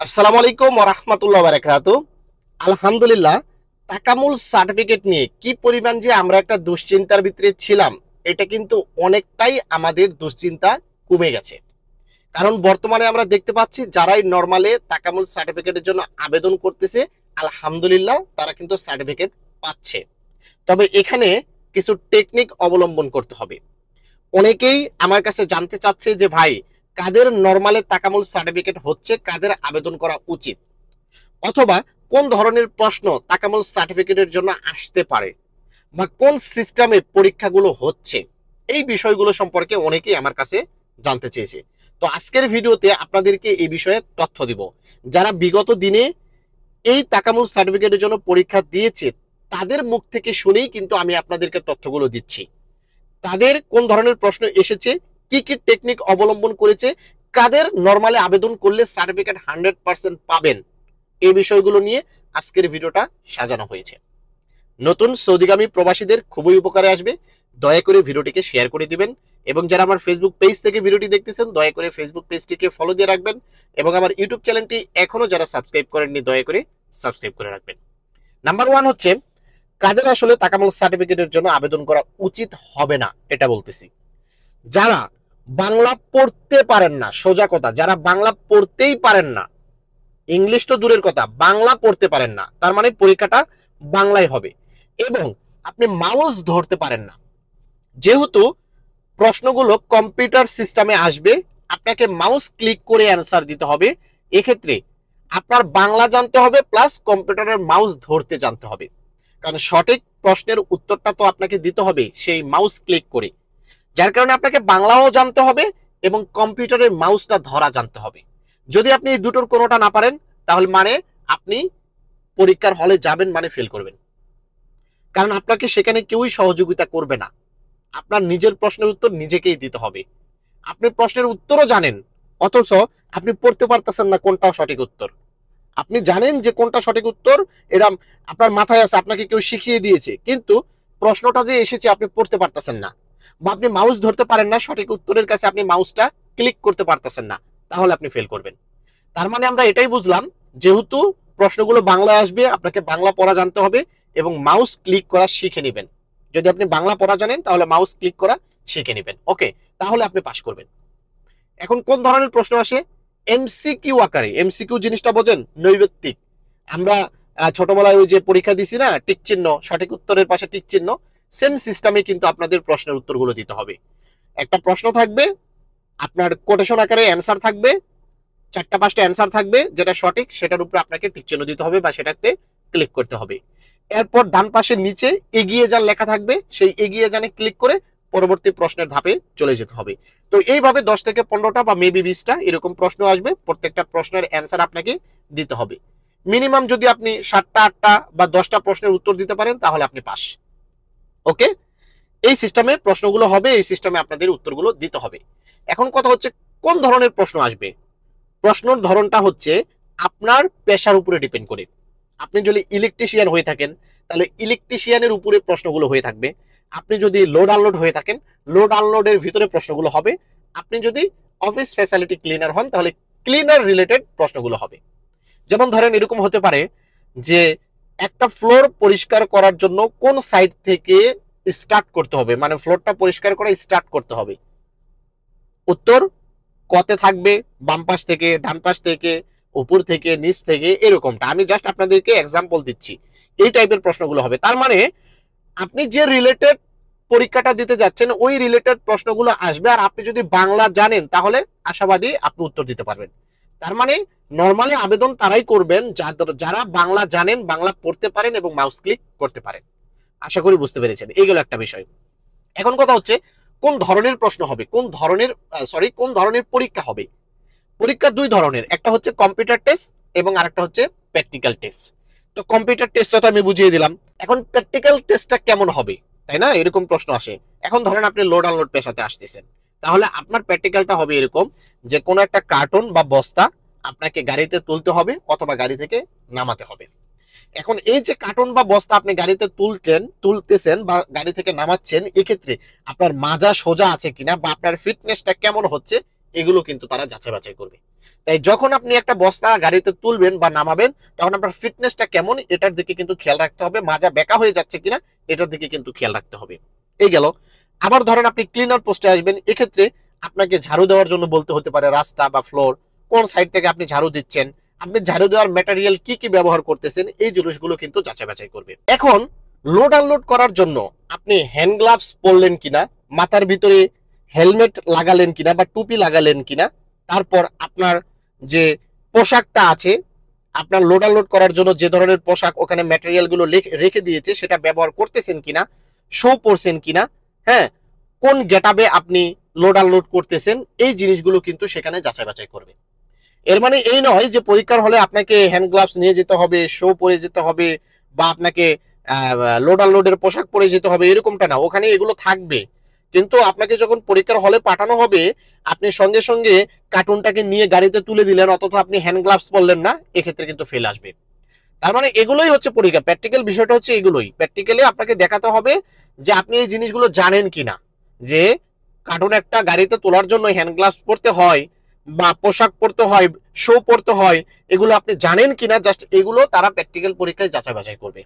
আসসালামু আলাইকুম ওয়া রাহমাতুল্লাহি ওয়া বারাকাতুহু। আলহামদুলিল্লাহ, তাকামুল সার্টিফিকেট নিয়ে কি পরিমাণ যে আমরা একটা দুশ্চিন্তার ভিতরে ছিলাম, এটা কিন্তু অনেকটাই আমাদের দুশ্চিন্তা কমে গেছে। কারণ বর্তমানে আমরা দেখতে পাচ্ছি যারাই নরমালে তাকামুল সার্টিফিকেটের জন্য আবেদন করতেছে, আলহামদুলিল্লাহ তারা কিন্তু সার্টিফিকেট পাচ্ছে। তবে এখানে কিছু টেকনিক অবলম্বন করতে হবে। অনেকেই আমার কাছে জানতে চাচ্ছে যে ভাই, কাদের নরমালে তাকামুল সার্টিফিকেট হচ্ছে, কাদের আবেদন করা উচিত, অথবা কোন ধরনের প্রশ্ন তাকামুল সার্টিফিকেটের জন্য আসতে পারে, বা কোন সিস্টেমে পরীক্ষাগুলো হচ্ছে, এই বিষয়গুলো সম্পর্কে অনেকেই আমার কাছে জানতে চেয়েছে। তো আজকের ভিডিওতে আপনাদেরকে এই বিষয়ে তথ্য দিব। যারা বিগত দিনে এই তাকামুল সার্টিফিকেটের জন্য পরীক্ষা দিয়েছে, তাদের মুখ থেকে শুনেই কিন্তু আমি আপনাদেরকে তথ্যগুলো দিচ্ছি। তাদের কোন ধরনের প্রশ্ন এসেছে, কি কি টেকনিক অবলম্বন করেছে, কাদের নরমালে আবেদন করলে সার্টিফিকেট 100% পাবেন, এই বিষয়গুলো নিয়ে আজকের ভিডিওটা সাজানো হয়েছে। নতুন সৌদিগামী প্রবাসীদের খুবই উপকারে আসবে। দয়া করে ভিডিওটিকে শেয়ার করে দিবেন, এবং যারা আমার ফেসবুক পেজ থেকে ভিডিওটি দেখতেছেন, দয়া করে ফেসবুক পেজটিকে ফলো দিয়ে রাখবেন, এবং আমার ইউটিউব চ্যানেলটি এখনো যারা সাবস্ক্রাইব করেননি, দয়া করে সাবস্ক্রাইব করে রাখবেন। নাম্বার 1 হচ্ছে, কাদের আসলে তাকামুল সার্টিফিকেটের জন্য আবেদন করা উচিত হবে না, এটা বলতেছি। যারা বাংলা পড়তে পারেন না, সোজা কথা, যারা বাংলা পড়তেই পারেন না, ইংলিশ তো দূরের কথা, বাংলা পড়তে পারেন না, তার মানে পরীক্ষাটা বাংলায় হবে, এবং আপনি মাউস ধরতে পারেন না। যেহেতু প্রশ্নগুলো কম্পিউটার সিস্টেমে আসবে, আপনাকে মাউস ক্লিক করে অ্যান্সার দিতে হবে। এক্ষেত্রে আপনার বাংলা জানতে হবে, প্লাস কম্পিউটারের মাউস ধরতে জানতে হবে। কারণ সঠিক প্রশ্নের উত্তরটা তো আপনাকে দিতে হবে সেই মাউস ক্লিক করে। যার কারণে আপনাকে বাংলাও জানতে হবে এবং কম্পিউটারের মাউসটা ধরা জানতে হবে। যদি আপনি এই দুটোর কোনোটা না পারেন, তাহলে মানে আপনি পরীক্ষার হলে যাবেন মানে ফেল করবেন। কারণ আপনাকে সেখানে কেউই সহযোগিতা করবে না। আপনার নিজের প্রশ্নের উত্তর নিজেকেই দিতে হবে। আপনি প্রশ্নের উত্তরও জানেন, অথচ আপনি পড়তে পারতেছেন না কোনটা সঠিক উত্তর। আপনি জানেন যে কোনটা সঠিক উত্তর, এটা আপনার মাথায় আছে, আপনাকে কেউ শিখিয়ে দিয়েছে, কিন্তু প্রশ্নটা যে এসেছে আপনি পড়তে পারতেছেন না, বা আপনি মাউস ধরতে পারেন না, সঠিক উত্তরের কাছে আপনি মাউসটা ক্লিক করতে পারতেছেন না, তাহলে আপনি ফেল করবেন। তার মানে আমরা এটাই বুঝলাম, যেহেতু প্রশ্নগুলো বাংলায় আসবে, আপনাকে বাংলা পড়া জানতে হবে এবং মাউস ক্লিক করা শিখে নেবেন। যদি আপনি বাংলা পড়া জানেন, তাহলে মাউস ক্লিক করা শিখে নেবেন, ওকে, তাহলে আপনি পাস করবেন। এখন কোন ধরনের প্রশ্ন আসে? এমসিকিউ আকারে। এমসিকিউ জিনিসটা বোঝেন, নৈবেত্তিক। আমরা ছোটবেলায় ওই যে পরীক্ষা দিছি না, টিক চিহ্ন, সঠিক উত্তরের পাশে টিক চিহ্ন, সেম সিস্টেমে কিন্তু আপনাদের প্রশ্নের উত্তরগুলো দিতে হবে। একটা প্রশ্ন থাকবে, আপনার কোটেশন আকারে অ্যান্সার থাকবে, 4টা 5টা অ্যান্সার থাকবে, যেটা সঠিক সেটার উপরে আপনাকে টিক চিহ্ন দিতে হবে বা সেটাতে ক্লিক করতে হবে। এরপর ডান পাশের নিচে এগিয়ে যান লেখা থাকবে, সেই এগিয়ে যানে ক্লিক করে পরবর্তী প্রশ্নের ধাপে চলে যেতে হবে। তো এইভাবে 10 থেকে 15টা বা মেবি 20টা এরকম প্রশ্ন আসবে, প্রত্যেকটা প্রশ্নের অ্যান্সার আপনাকে দিতে হবে। মিনিমাম যদি আপনি 7টা 8টা বা 10টা প্রশ্নের উত্তর দিতে পারেন, তাহলে আপনি পাস, ওকে। এই সিস্টেমে প্রশ্নগুলো হবে, এই সিস্টেমে আপনাদের উত্তরগুলো দিতে হবে। এখন কথা হচ্ছে, কোন ধরনের প্রশ্ন আসবে? প্রশ্নের ধরনটা হচ্ছে আপনার পেশার উপরে ডিপেন্ড করে। আপনি যদি ইলেকট্রিশিয়ান হয়ে থাকেন, তাহলে ইলেকট্রিশিয়ানের উপরে প্রশ্নগুলো হয়ে থাকবে। আপনি যদি লোড আনলোড হয়ে থাকেন, লোড আনলোডের ভিতরে প্রশ্নগুলো হবে। আপনি যদি অফিস ফ্যাসিলিটি ক্লিনার হন, তাহলে ক্লিনার রিলেটেড প্রশ্নগুলো হবে। যেমন ধরেন এরকম হতে পারে যে একটা ফ্লোর পরিষ্কার করার জন্য কোন সাইড থেকে স্টার্ট করতে হবে, মানে ফ্লোরটা পরিষ্কার করা স্টার্ট করতে হবে। উত্তর কতে থাকবে, বাম পাশ থেকে, ডান পাশ থেকে, উপর থেকে, নিচ থেকে, এরকমটা আমি জাস্ট আপনাদেরকে এক্সাম্পল দিচ্ছি। এই টাইপের প্রশ্নগুলো হবে। তার মানে আপনি যে রিলেটেড পরীক্ষাটা দিতে যাচ্ছেন, ওই রিলেটেড প্রশ্নগুলো আসবে, আর আপনি যদি বাংলা জানেন, তাহলে আশাবাদী আপনি উত্তর দিতে পারবেন। তার মানে নর্মালি আবেদন তারাই করবেন যারা বাংলা জানেন, বাংলা পড়তে পারেন এবং মাউস ক্লিক করতে পারেন। আশা করি বুঝতে পেরেছেন। এইগুলো একটা বিষয়। এখন কথা হচ্ছে, কোন ধরনের প্রশ্ন হবে, কোন ধরনের পরীক্ষা হবে। পরীক্ষা 2 ধরনের, একটা হচ্ছে কম্পিউটার টেস্ট এবং আরেকটা হচ্ছে প্র্যাকটিক্যাল টেস্ট। তো কম্পিউটার টেস্টটা তো আমি বুঝিয়ে দিলাম, এখন প্র্যাকটিক্যাল টেস্টটা কেমন হবে, তাই না? এরকম প্রশ্ন আসে। এখন ধরেন আপনি লোড আনলোড পেশাতে আসতেছেন, তাহলে আপনার প্র্যাকটিক্যালটা হবে এরকম যে কোনো একটা কার্টন বা বস্তা আপনাকে গাড়িতে তুলতে হবে অথবা গাড়ি থেকে নামাতে হবে। এখন এই যে কার্টন বা বস্তা আপনি গাড়িতে তুলতেছেন বা গাড়ি থেকে নামাচ্ছেন, এক্ষেত্রে আপনার মাজা সোজা আছে কিনা বা আপনার ফিটনেসটা কেমন হচ্ছে, এগুলো কিন্তু তারা যাচাই বাছাই করবে। তাই যখন আপনি একটা বস্তা গাড়িতে তুলবেন বা নামাবেন, তখন আপনার ফিটনেসটা কেমন এটার দিকে কিন্তু খেয়াল রাখতে হবে, মাজা বেঁকা হয়ে যাচ্ছে কিনা এটার দিকে কিন্তু খেয়াল রাখতে হবে। এই গেল। আবার ধরেন আপনি ক্লিনার পোস্টে আসবেন, এক্ষেত্রে আপনাকে ঝাড়ু দেওয়ার জন্য বলতে হতে পারে রাস্তা বা ফ্লোর, কোন সাইড থেকে আপনি ঝাড়ু দিচ্ছেন, আপনি ঝাড়ু দেওয়ার ম্যাটেরিয়াল কি কি ব্যবহার করতেছেন, এই জিনিসগুলো কিন্তু যাচাই বাছাই করবে। এখন লোড আনলোড করার জন্য আপনি হ্যান্ড গ্লাভস পরলেন কিনা, মাথার ভিতরে হেলমেট লাগালেন কিনা বা টুপি লাগালেন কিনা, তারপর আপনার যে পোশাকটা আছে, আপনার লোড আনলোড করার জন্য যে ধরনের পোশাক ওখানে ম্যাটেরিয়াল গুলো রেখে দিয়েছে সেটা ব্যবহার করতেছেন কিনা, শো পরছেন কিনা, হ্যাঁ, কোন গেটআপে আপনি লোড আনলোড করতেছেন, এই জিনিসগুলো কিন্তু সেখানে যাচাই বাছাই করবে। এর মানে এই নয় যে পরীক্ষার হলে আপনাকে হ্যান্ড গ্লাভস নিয়ে যেতে হবে, শো পরে যেতে হবে, বা আপনাকে লোড আনলোডের পোশাক পরে যেতে হবে, এরকমটা না। ওখানে এগুলো থাকবে, কিন্তু আপনাকে যখন পরীক্ষার হলে পাঠানো হবে আপনি সঙ্গে সঙ্গে কার্টুনটাকে নিয়ে গাড়িতে তুলে দিলেন, অথচ আপনি হ্যান্ড গ্লাভস পরলেন না, এক্ষেত্রে কিন্তু ফেল আসবে। তার মানে এগুলোই হচ্ছে পরীক্ষা। প্র্যাকটিক্যাল বিষয়টা হচ্ছে এগুলোই। প্র্যাকটিক্যালি আপনাকে দেখাতে হবে যে আপনি এই জিনিসগুলো জানেন কিনা, যে কার্টুন একটা গাড়িতে তোলার জন্য হ্যান্ড গ্লাভস পরতে হয় বা পোশাক পরতে হয়, শো পরতে হয়, এগুলো আপনি জানেন কিনা। জাস্ট এগুলো তারা প্র্যাকটিক্যাল পরীক্ষায় যাচাই বাছাই করবে।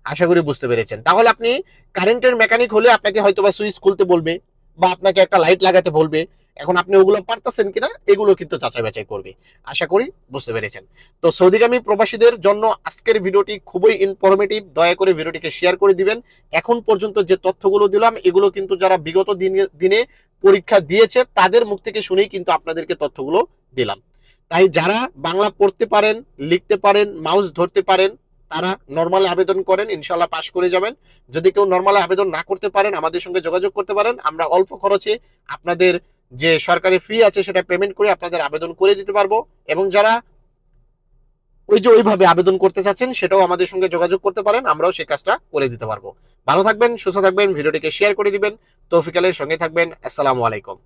আশা করি বুঝতে পেরেছেন। তাহলে আপনি কারেন্টের মেকানিক হলে আপনাকে হয়তো বা সুইচ খুলতে বলবে বা আপনাকে একটা লাইট লাগাতে বলবে, এখন আপনি ওগুলো পারতেছেন কিনা এগুলো কিন্তু যাচাই বাছাই করবে। আশা করি বুঝতে পেরেছেন। তো সৌদিগামী প্রবাসীদের জন্য আজকের ভিডিওটি খুবই ইনফরমেটিভ, দয়া করে ভিডিওটিকে শেয়ার করে দিবেন। এখন পর্যন্ত যে তথ্যগুলো দিলাম এগুলো কিন্তু যারা বিগত দিনে পরীক্ষা দিয়েছে তাদের মুখ থেকে শুনেই কিন্তু আপনাদেরকে তথ্যগুলো দিলাম। তাই যারা বাংলা পড়তে পারেন, লিখতে পারেন, মাউস ধরতে পারেন, তারা নরমাল আবেদন করেন, ইনশাল্লাহ পাশ করে যাবেন। যদি কেউ নরমাল আবেদন না করতে পারেন আমাদের সঙ্গে যোগাযোগ করতে পারেন, আমরা অল্প খরচে আপনাদের যে সরকারি ফি আছে সেটা পেমেন্ট করে আপনাদের আবেদন করে দিতে পারবো। এবং যারা ওইভাবে আবেদন করতে চাচ্ছেন সেটাও আমাদের সঙ্গে যোগাযোগ করতে পারেন, আমরাও সেই কাজটা করে দিতে পারবো। ভালো থাকবেন, সুস্থ থাকবেন, ভিডিওটিকে শেয়ার করে দিবেন। তৌফিক আলীর সঙ্গে থাকবেন। আসসালামু আলাইকুম।